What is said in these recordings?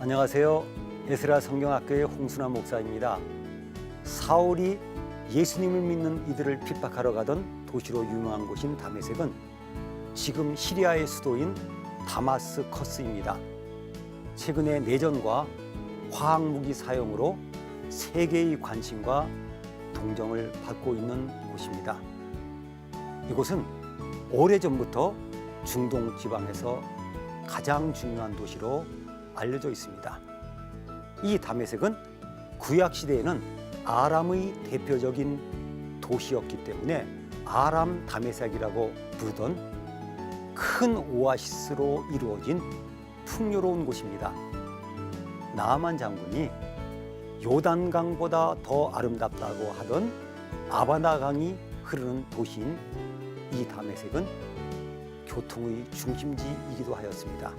안녕하세요. 에스라 성경학교의 홍순환 목사입니다. 사울이 예수님을 믿는 이들을 핍박하러 가던 도시로 유명한 곳인 다메섹은 지금 시리아의 수도인 다마스커스입니다. 최근에 내전과 화학무기 사용으로 세계의 관심과 동정을 받고 있는 곳입니다. 이곳은 오래전부터 중동 지방에서 가장 중요한 도시로 알려져 있습니다. 이 다메섹은 구약 시대에는 아람의 대표적인 도시였기 때문에 아람 다메섹이라고 부르던 큰 오아시스로 이루어진 풍요로운 곳입니다. 나아만 장군이 요단강보다 더 아름답다고 하던 아바나 강이 흐르는 도시인 이 다메섹은 교통의 중심지이기도 하였습니다.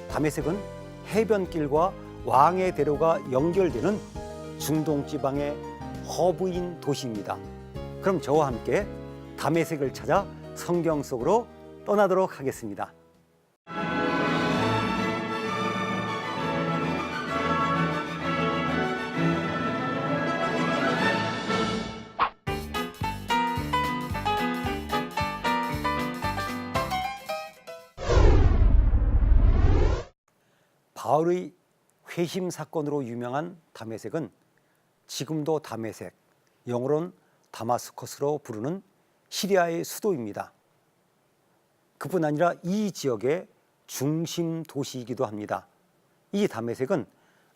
다메섹은 해변길과 왕의 대로가 연결되는 중동 지방의 허브인 도시입니다. 그럼 저와 함께 다메섹을 찾아 성경 속으로 떠나도록 하겠습니다. 바울의 회심 사건으로 유명한 다메섹은 지금도 다메섹, 영어로는 다마스커스로 부르는 시리아의 수도입니다. 그뿐 아니라 이 지역의 중심 도시이기도 합니다. 이 다메섹은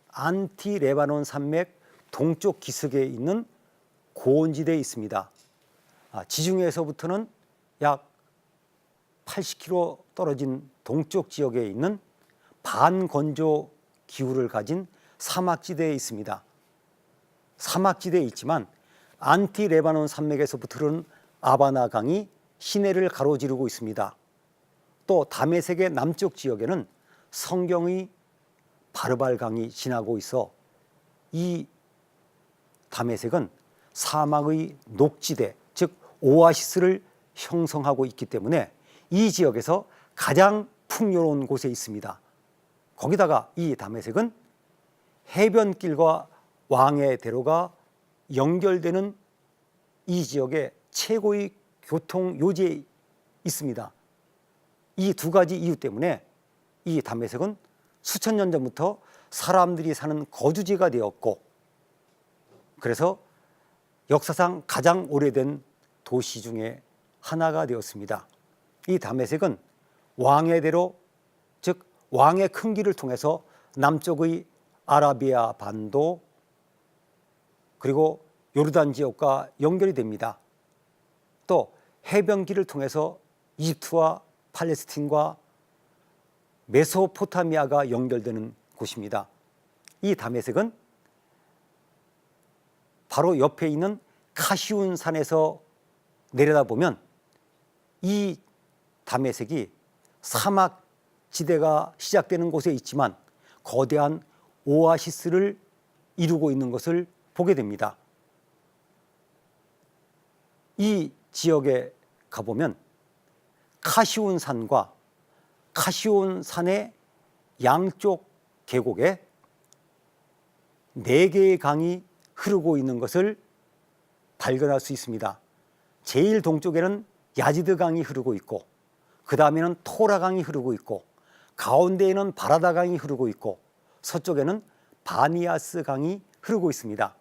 안티레바논 산맥 동쪽 기슭에 있는 고원지대에 있습니다. 지중해에서부터는 약 80km 떨어진 동쪽 지역에 있는 반건조 기후를 가진 사막지대에 있습니다. 사막지대에 있지만 안티레바논 산맥에서부터 흐르는 아바나 강이 시내를 가로지르고 있습니다. 또 다메섹의 남쪽 지역에는 성경의 바르발 강이 지나고 있어 이 다메섹은 사막의 녹지대, 즉 오아시스를 형성하고 있기 때문에 이 지역에서 가장 풍요로운 곳에 있습니다. 거기다가 이 다메섹은 해변길과 왕의 대로가 연결되는 이 지역의 최고의 교통 요지에 있습니다. 이 두 가지 이유 때문에 이 다메섹은 수천 년 전부터 사람들이 사는 거주지가 되었고, 그래서 역사상 가장 오래된 도시 중에 하나가 되었습니다. 이 다메섹은 왕의 대로, 즉 왕의 큰 길을 통해서 남쪽의 아라비아 반도 그리고 요르단 지역과 연결이 됩니다. 또 해변길을 통해서 이집트와 팔레스틴과 메소포타미아가 연결되는 곳입니다. 이 다메섹은 바로 옆에 있는 카시운 산에서 내려다보면 이 다메섹이 사막 지대가 시작되는 곳에 있지만 거대한 오아시스를 이루고 있는 것을 보게 됩니다. 이 지역에 가보면 카시온 산과 카시온 산의 양쪽 계곡에 4개의 강이 흐르고 있는 것을 발견할 수 있습니다. 제일 동쪽에는 야지드 강이 흐르고 있고, 그 다음에는 토라 강이 흐르고 있고, 가운데에는 바라다 강이 흐르고 있고, 서쪽에는 바니아스 강이 흐르고 있습니다.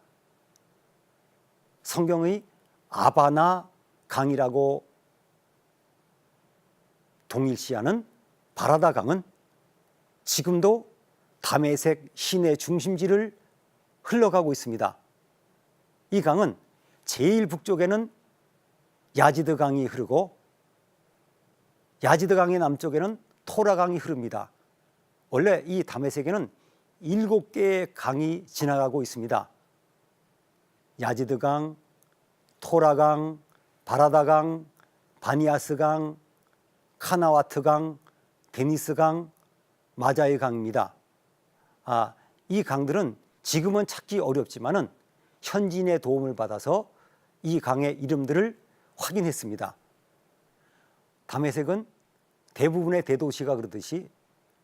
성경의 아바나 강이라고 동일시하는 바라다 강은 지금도 다메섹 시내 중심지를 흘러가고 있습니다. 이 강은 제일 북쪽에는 야지드 강이 흐르고 야지드 강의 남쪽에는 토라 강이 흐릅니다. 원래 이 다메섹에는 7개의 강이 지나가고 있습니다. 야지드 강, 토라 강, 바라다 강, 바니아스 강, 카나와트 강, 데니스 강, 마자이 강입니다. 이 강들은 지금은 찾기 어렵지만은 현지인의 도움을 받아서 이 강의 이름들을 확인했습니다. 다메섹은 대부분의 대도시가 그러듯이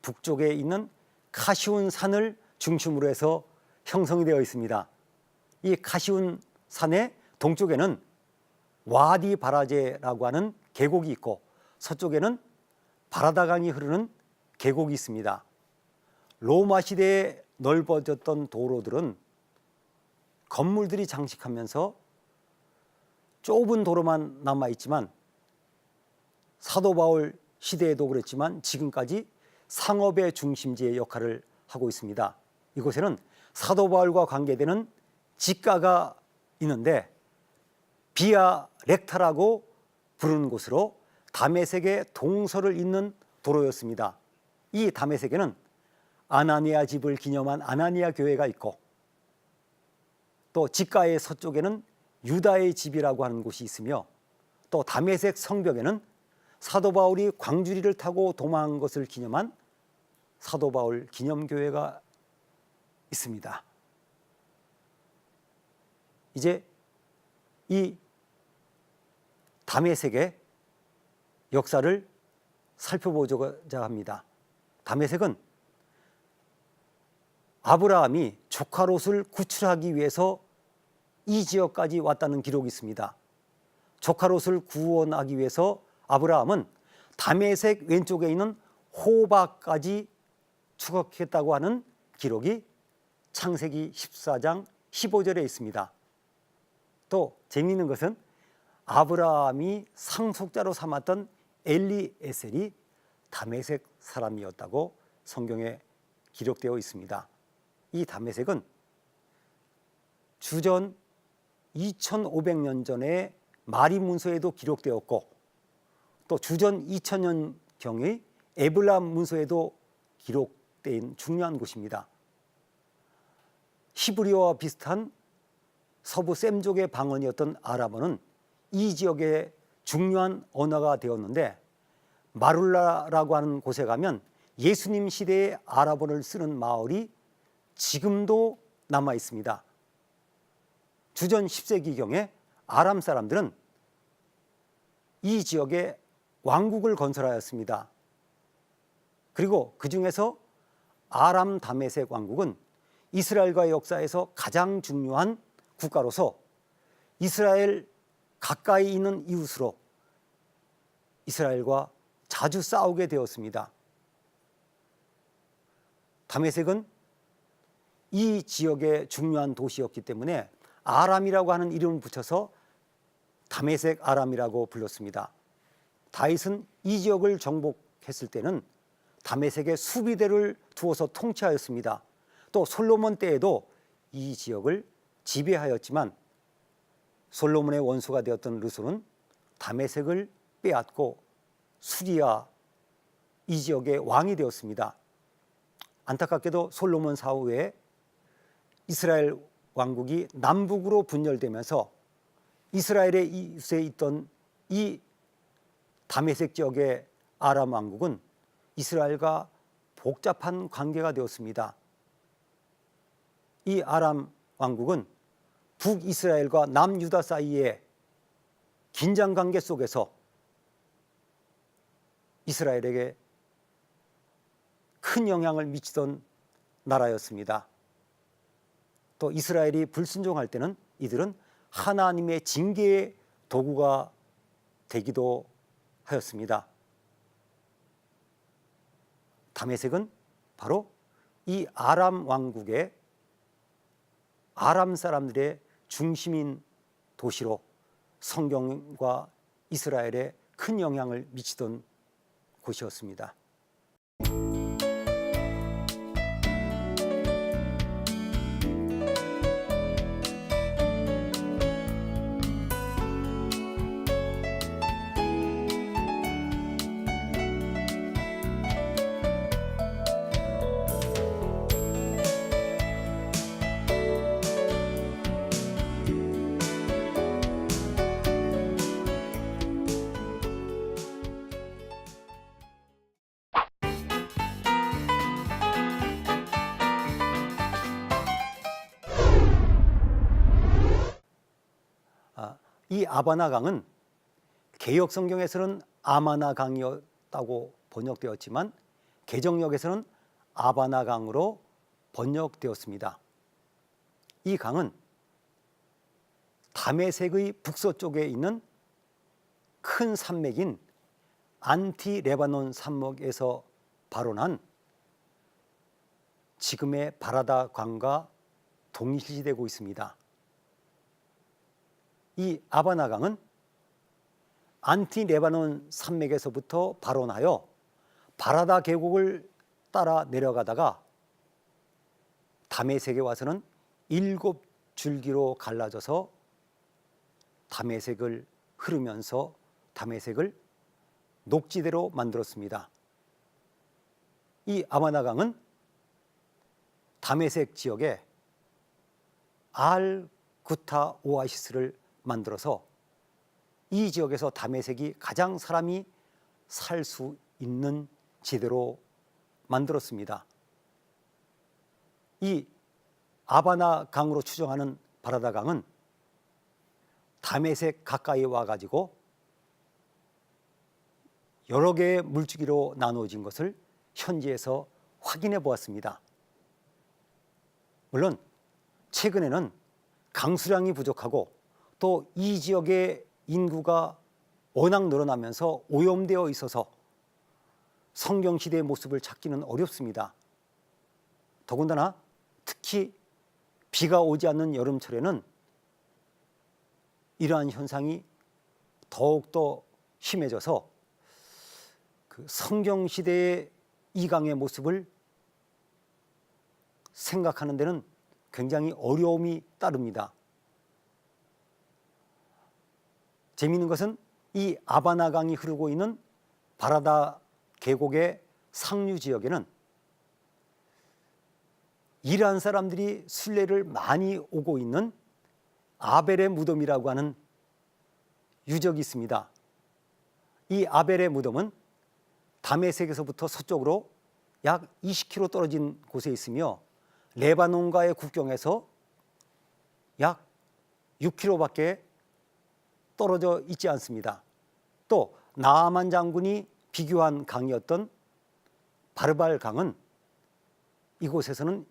북쪽에 있는 카시운 산을 중심으로 해서 형성이 되어 있습니다. 이 카시운 산의 동쪽에는 와디 바라제라고 하는 계곡이 있고 서쪽에는 바라다강이 흐르는 계곡이 있습니다. 로마 시대에 넓어졌던 도로들은 건물들이 장식하면서 좁은 도로만 남아있지만 사도 바울 시대에도 그랬지만 지금까지 상업의 중심지의 역할을 하고 있습니다. 이곳에는 사도 바울과 관계되는 직가가 있는데 비아 렉타라고 부르는 곳으로 다메섹의 동서를 잇는 도로였습니다. 이 다메섹에는 아나니아 집을 기념한 아나니아 교회가 있고 또 직가의 서쪽에는 유다의 집이라고 하는 곳이 있으며 또 다메섹 성벽에는 사도 바울이 광주리를 타고 도망한 것을 기념한 사도 바울 기념교회가 있습니다. 이제 이 다메섹의 역사를 살펴보고자 합니다. 다메섹은 아브라함이 조카 롯을 구출하기 위해서 이 지역까지 왔다는 기록이 있습니다. 조카 롯을 구원하기 위해서 아브라함은 다메섹 왼쪽에 있는 호바까지 추격했다고 하는 기록이 창세기 14장 15절에 있습니다. 또 재미있는 것은 아브라함이 상속자로 삼았던 엘리에셀이 다메섹 사람이었다고 성경에 기록되어 있습니다. 이 다메섹은 주전 2500년 전에 마리 문서에도 기록되었고 또 주전 2000년경의 에블람 문서에도 기록된 중요한 곳입니다. 히브리어와 비슷한 서부 셈족의 방언이었던 아람어는 이 지역의 중요한 언어가 되었는데 마룰라라고 하는 곳에 가면 예수님 시대의 아랍어를 쓰는 마을이 지금도 남아 있습니다. 주전 10세기경에 아람 사람들은 이 지역에 왕국을 건설하였습니다. 그리고 그 중에서 아람 다메섹 왕국은 이스라엘과의 역사에서 가장 중요한 국가로서 이스라엘 가까이 있는 이웃으로 이스라엘과 자주 싸우게 되었습니다. 다메섹은 이 지역의 중요한 도시였기 때문에 아람이라고 하는 이름을 붙여서 다메섹 아람이라고 불렀습니다. 다윗은 이 지역을 정복했을 때는 다메섹에 수비대를 두어서 통치하였습니다. 또 솔로몬 때에도 이 지역을 지배하였지만 솔로몬의 원수가 되었던 르손은 다메섹을 빼앗고 수리아 이 지역의 왕이 되었습니다. 안타깝게도 솔로몬 사후에 이스라엘 왕국이 남북으로 분열되면서 이스라엘의 이웃에 있던 이 다메섹 지역의 아람 왕국은 이스라엘과 복잡한 관계가 되었습니다. 이 아람 왕국은 북이스라엘과 남유다 사이의 긴장 관계 속에서 이스라엘에게 큰 영향을 미치던 나라였습니다. 또 이스라엘이 불순종할 때는 이들은 하나님의 징계의 도구가 되기도 하였습니다. 다메섹은 바로 이 아람 왕국의 아람 사람들의 중심인 도시로 성경과 이스라엘에 큰 영향을 미치던 곳이었습니다. 이 아바나 강은 개역 성경에서는 아마나 강이었다고 번역되었지만 개정역에서는 아바나강으로 번역되었습니다. 이 강은 다메섹의 북서쪽에 있는 큰 산맥인 안티레바논 산맥에서 발원한 지금의 바라다 강과 동일시되고 있습니다. 이 아바나강은 안티레바논 산맥에서부터 발원하여 바라다 계곡을 따라 내려가다가 다메섹에 와서는 7줄기로 갈라져서 다메섹을 흐르면서 다메섹을 녹지대로 만들었습니다. 이 아바나강은 다메섹 지역에 알-구타 오아시스를 만들어서 이 지역에서 다메섹이 가장 사람이 살 수 있는 지대로 만들었습니다. 이 아바나강으로 추정하는 바라다강은 다메섹 가까이 와가지고 여러 개의 물줄기로 나누어진 것을 현지에서 확인해 보았습니다. 물론 최근에는 강수량이 부족하고 또 이 지역의 인구가 워낙 늘어나면서 오염되어 있어서 성경시대의 모습을 찾기는 어렵습니다. 더군다나 특히 비가 오지 않는 여름철에는 이러한 현상이 더욱더 심해져서 그 성경시대의 이 강의 모습을 생각하는 데는 굉장히 어려움이 따릅니다. 재미있는 것은 이 아바나강이 흐르고 있는 바라다 계곡의 상류 지역에는 이란 사람들이 순례를 많이 오고 있는 아벨의 무덤이라고 하는 유적이 있습니다. 이 아벨의 무덤은 다메섹에서부터 서쪽으로 약 20km 떨어진 곳에 있으며 레바논과의 국경에서 약 6km밖에 떨어져 있지 않습니다. 또 나아만 장군이 비교한 강이었던 바르발 강은 이곳에서는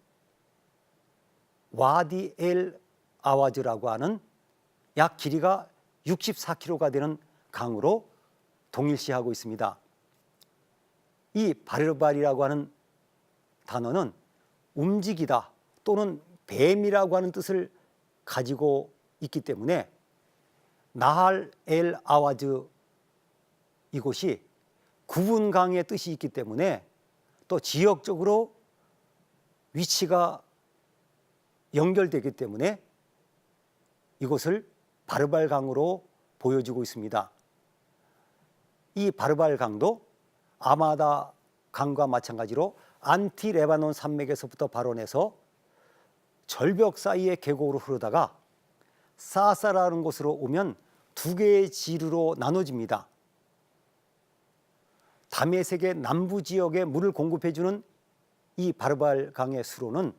와디 엘 아와즈라고 하는 약 길이가 64km가 되는 강으로 동일시하고 있습니다. 이 바르발이라고 하는 단어는 움직이다 또는 뱀이라고 하는 뜻을 가지고 있기 때문에 나할 엘 아와즈 이곳이 구분강의 뜻이 있기 때문에 또 지역적으로 위치가 연결되기 때문에 이곳을 바르발강으로 보여주고 있습니다. 이 바르발강도 아마다 강과 마찬가지로 안티레바논 산맥에서부터 발원해서 절벽 사이의 계곡으로 흐르다가 사사라는 곳으로 오면 두 개의 지류로 나눠집니다. 다메섹의 남부 지역에 물을 공급해주는 이 바르발강의 수로는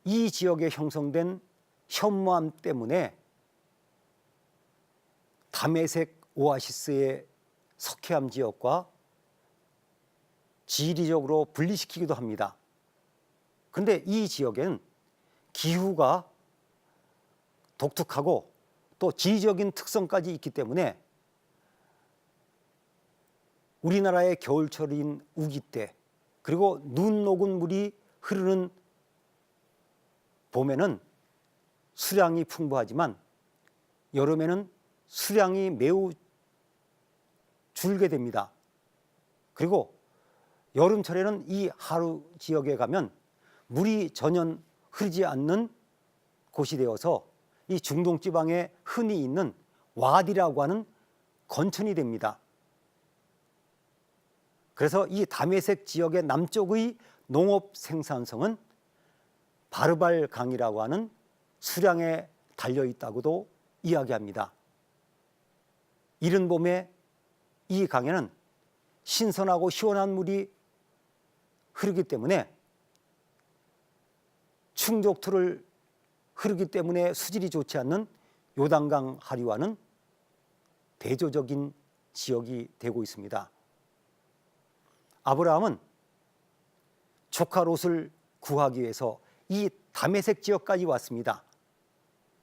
이 지역에 형성된 현무암 때문에 다메섹 오아시스의 석회암 지역과 지리적으로 분리시키기도 합니다. 그런데 이 지역에는 기후가 독특하고 또 지리적인 특성까지 있기 때문에 우리나라의 겨울철인 우기 때 그리고 눈 녹은 물이 흐르는 봄에는 수량이 풍부하지만 여름에는 수량이 매우 줄게 됩니다. 그리고 여름철에는 이 하루 지역에 가면 물이 전혀 흐르지 않는 곳이 되어서 이 중동 지방에 흔히 있는 와디라고 하는 건천이 됩니다. 그래서 이 다메섹 지역의 남쪽의 농업 생산성은 바르발 강이라고 하는 수량에 달려 있다고도 이야기합니다. 이른 봄에 이 강에는 신선하고 시원한 물이 흐르기 때문에 충족토를 흐르기 때문에 수질이 좋지 않는 요단강 하류와는 대조적인 지역이 되고 있습니다. 아브라함은 조카 롯을 구하기 위해서 이 다메섹 지역까지 왔습니다.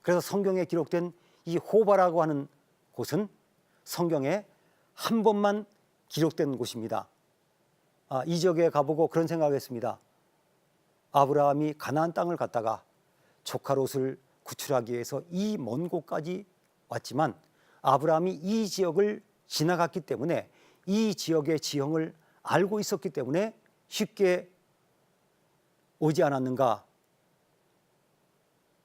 그래서 성경에 기록된 이 호바라고 하는 곳은 성경에 한 번만 기록된 곳입니다. 이 지역에 가보고 그런 생각을 했습니다. 아브라함이 가나안 땅을 갔다가 조카 롯을 구출하기 위해서 이 먼 곳까지 왔지만 아브라함이 이 지역을 지나갔기 때문에 이 지역의 지형을 알고 있었기 때문에 쉽게 오지 않았는가,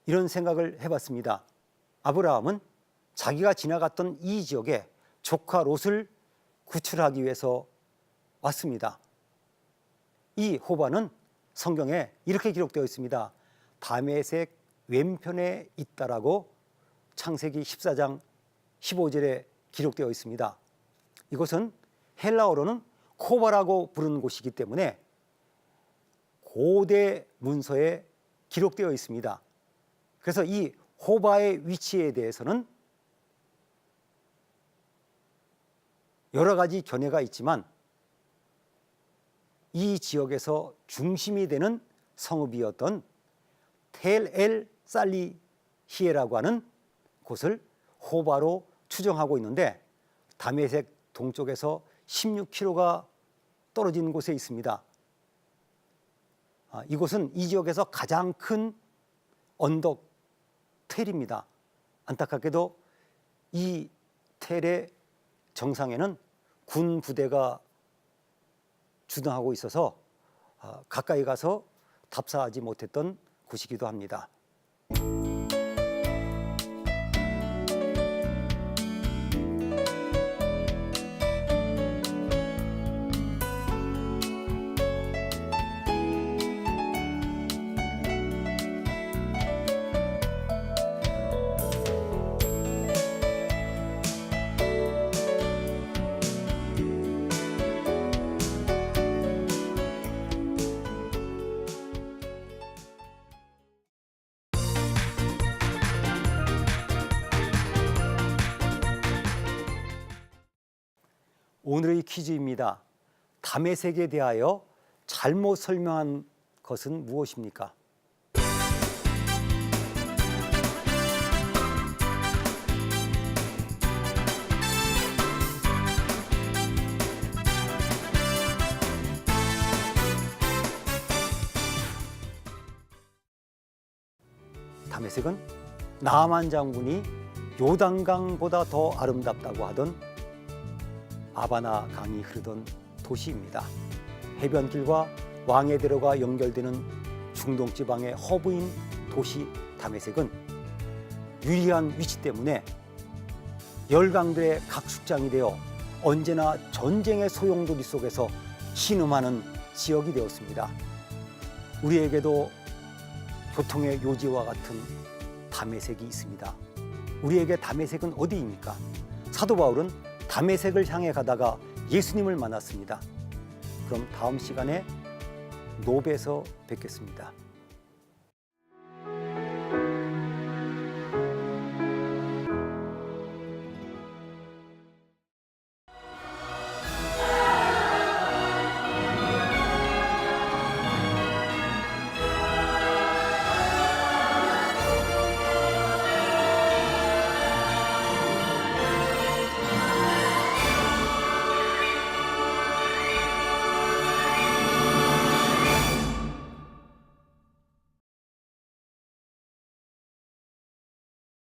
이런 생각을 해봤습니다. 아브라함은 자기가 지나갔던 이 지역에 조카 롯을 구출하기 위해서 왔습니다. 이 호바는 성경에 이렇게 기록되어 있습니다. 다메섹 왼편에 있다라고 창세기 14장 15절에 기록되어 있습니다. 이것은 헬라어로는 코바라고 부르는 곳이기 때문에 고대 문서에 기록되어 있습니다. 그래서 이 호바의 위치에 대해서는 여러 가지 견해가 있지만 이 지역에서 중심이 되는 성읍이었던 텔 엘 살리히에라고 하는 곳을 호바로 추정하고 있는데 다메섹 동쪽에서 16km가 떨어진 곳에 있습니다. 이곳은 이 지역에서 가장 큰 언덕 텔입니다. 안타깝게도 이 텔의 정상에는 군 부대가 주둔하고 있어서 가까이 가서 답사하지 못했던 곳이기도 합니다. 오늘의 퀴즈입니다. 다메섹에 대하여 잘못 설명한 것은 무엇입니까? 다메섹은 나아만 장군이 요단강보다 더 아름답다고 하던 아바나 강이 흐르던 도시입니다. 해변길과 왕해대로가 연결되는 중동 지방의 허브인 도시 다메섹은 유리한 위치 때문에 열강들의 각축장이 되어 언제나 전쟁의 소용돌이 속에서 신음하는 지역이 되었습니다. 우리에게도 교통의 요지와 같은 다메섹이 있습니다. 우리에게 다메섹은 어디입니까? 사도 바울은 다메섹을 향해 가다가 예수님을 만났습니다. 그럼 다음 시간에 노베에서 뵙겠습니다.